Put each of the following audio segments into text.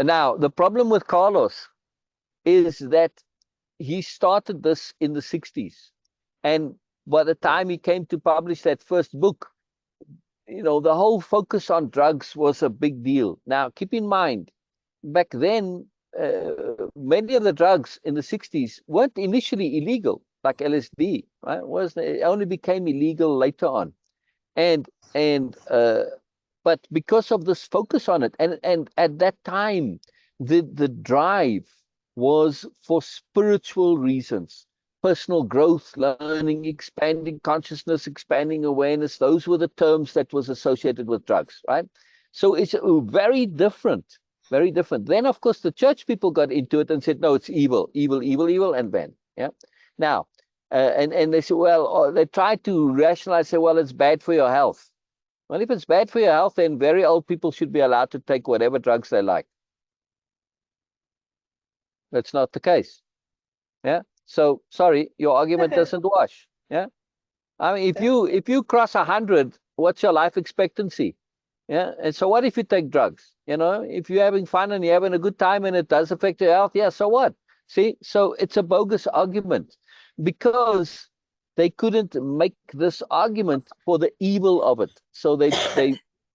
Now, the problem with Carlos is that he started this in the 60s. And by the time he came to publish that first book, the whole focus on drugs was a big deal. Now, keep in mind, back then, many of the drugs in the 60s weren't initially illegal, like LSD, right? It only became illegal later on. But because of this focus on it, and at that time, the drive was for spiritual reasons, personal growth, learning, expanding consciousness, expanding awareness. Those were the terms that was associated with drugs, right? So it's very different, very different. Then, of course, the church people got into it and said, no, it's evil, evil, evil, evil, and banned. Yeah. Now, and they said, well, they tried to rationalize, say, well, it's bad for your health. Well, if it's bad for your health, then very old people should be allowed to take whatever drugs they like. That's not the case. Yeah. So sorry, your argument doesn't wash. Yeah. I mean, if you cross 100, what's your life expectancy? Yeah. And so what if you take drugs? If you're having fun and you're having a good time and it does affect your health, yeah, so what? See, so it's a bogus argument because they couldn't make this argument for the evil of it. So they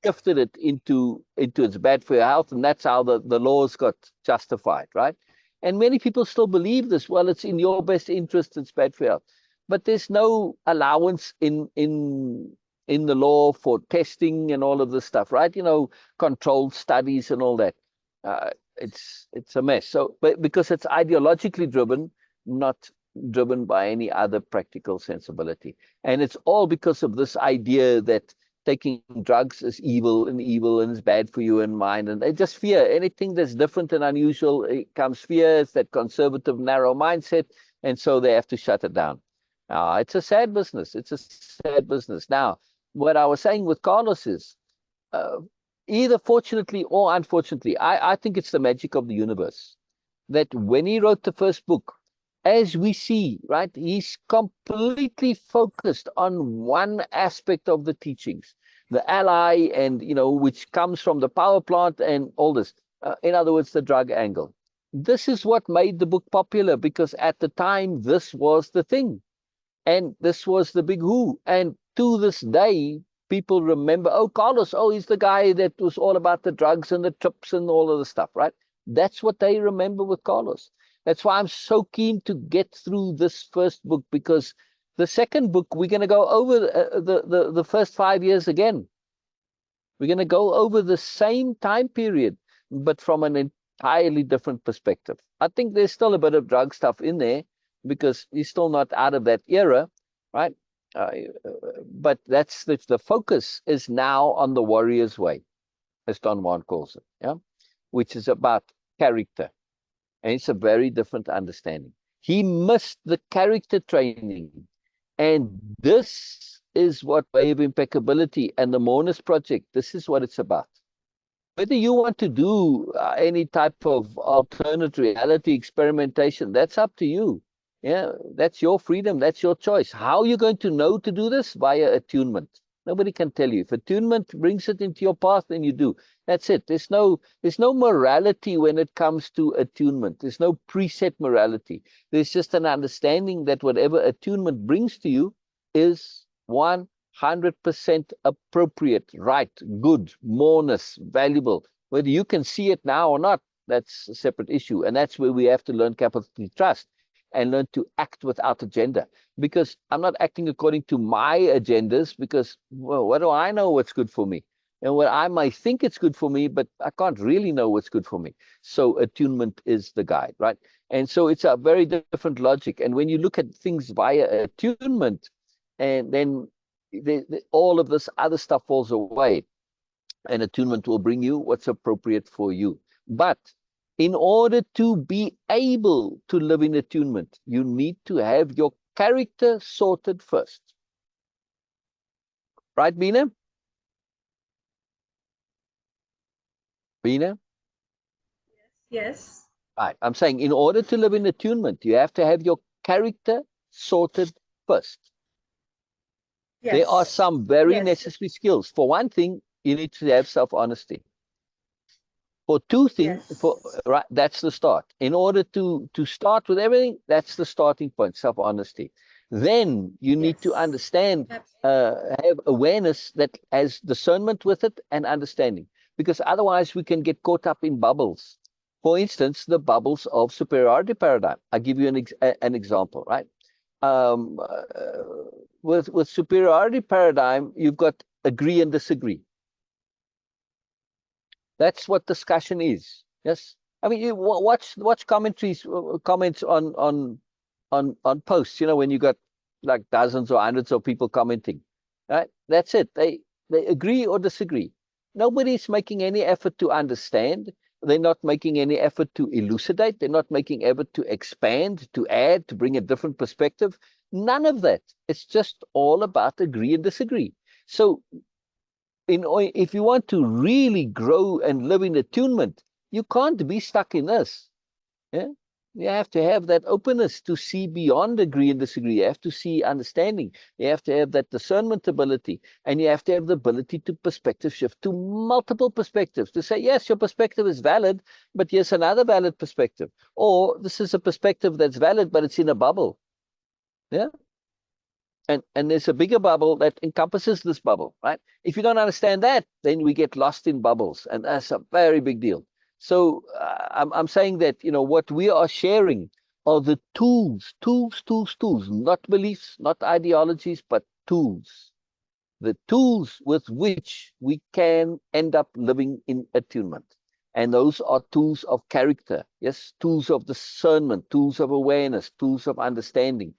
shifted it into it's bad for your health, and that's how the laws got justified, right? And many people still believe this. Well, it's in your best interest, it's bad for your health. But there's no allowance in the law for testing and all of this stuff, right? Controlled studies and all that. It's a mess. So, but because it's ideologically driven, not driven by any other practical sensibility. And it's all because of this idea that taking drugs is evil and is bad for you and mine. And they just fear anything that's different and unusual. It comes fear. It's that conservative, narrow mindset. And so they have to shut it down. It's a sad business. It's a sad business. Now, what I was saying with Carlos is, either fortunately or unfortunately, I think it's the magic of the universe that when he wrote the first book, as we see, right, he's completely focused on one aspect of the teachings, the ally, and, which comes from the power plant and all this. In other words, the drug angle. This is what made the book popular, because at the time, this was the thing. And this was the big who. And to this day, people remember, oh, Carlos, oh, he's the guy that was all about the drugs and the trips and all of the stuff, right? That's what they remember with Carlos. That's why I'm so keen to get through this first book, because the second book, we're going to go over the first 5 years again. We're going to go over the same time period, but from an entirely different perspective. I think there's still a bit of drug stuff in there because he's still not out of that era, right? But that's the focus is now on the warrior's way, as Don Juan calls it, yeah, which is about character. And it's a very different understanding. He missed the character training. And this is what Way of Impeccability and the Monas Project, this is what it's about. Whether you want to do any type of alternate reality experimentation, that's up to you. Yeah, that's your freedom. That's your choice. How are you going to know to do this? Via attunement. Nobody can tell you. If attunement brings it into your path, then you do. That's it. There's no morality when it comes to attunement. There's no preset morality. There's just an understanding that whatever attunement brings to you is 100% appropriate, right, good, moreness, valuable. Whether you can see it now or not, that's a separate issue. And that's where we have to learn capacity trust and learn to act without agenda. Because I'm not acting according to my agendas, because, well, what do I know what's good for me? And what I might think it's good for me, but I can't really know what's good for me. So attunement is the guide, right? And so it's a very different logic. And when you look at things via attunement, and then all of this other stuff falls away, and attunement will bring you what's appropriate for you. But in order to be able to live in attunement, you need to have your character sorted first. Right, Bina? Bina? Yes. Right. I'm saying in order to live in attunement, you have to have your character sorted first. Yes. There are some very necessary skills. For one thing, you need to have self-honesty. For two things, Yes. right, that's the start. In order to start with everything, that's the starting point, self-honesty. Then you need to Yes. understand, Absolutely. have awareness that has discernment with it and understanding, because otherwise we can get caught up in bubbles. For instance, the bubbles of superiority paradigm. I'll give you an example, right? Um, uh, with superiority paradigm, you've got agree and disagree. That's what discussion is. Yes. I mean, you watch commentaries, comments on posts. You know, when you got like dozens or hundreds of people commenting, right? That's it. They agree or disagree. Nobody's making any effort to understand. They're not making any effort to elucidate. They're not making effort to expand, to add, to bring a different perspective. None of that. It's just all about agree and disagree. So if you want to really grow and live in attunement, you can't be stuck in this. Yeah? You have to have that openness to see beyond agree and disagree. You have to see understanding. You have to have that discernment ability. And you have to have the ability to perspective shift to multiple perspectives, to say, yes, your perspective is valid, but here's another valid perspective. Or this is a perspective that's valid, but it's in a bubble. Yeah. And there's a bigger bubble that encompasses this bubble, right? If you don't understand that, then we get lost in bubbles, and that's a very big deal. So I'm saying that, you know, what we are sharing are the tools, not beliefs, not ideologies, but tools. The tools with which we can end up living in attunement. And those are tools of character, yes, tools of discernment, tools of awareness, tools of understanding.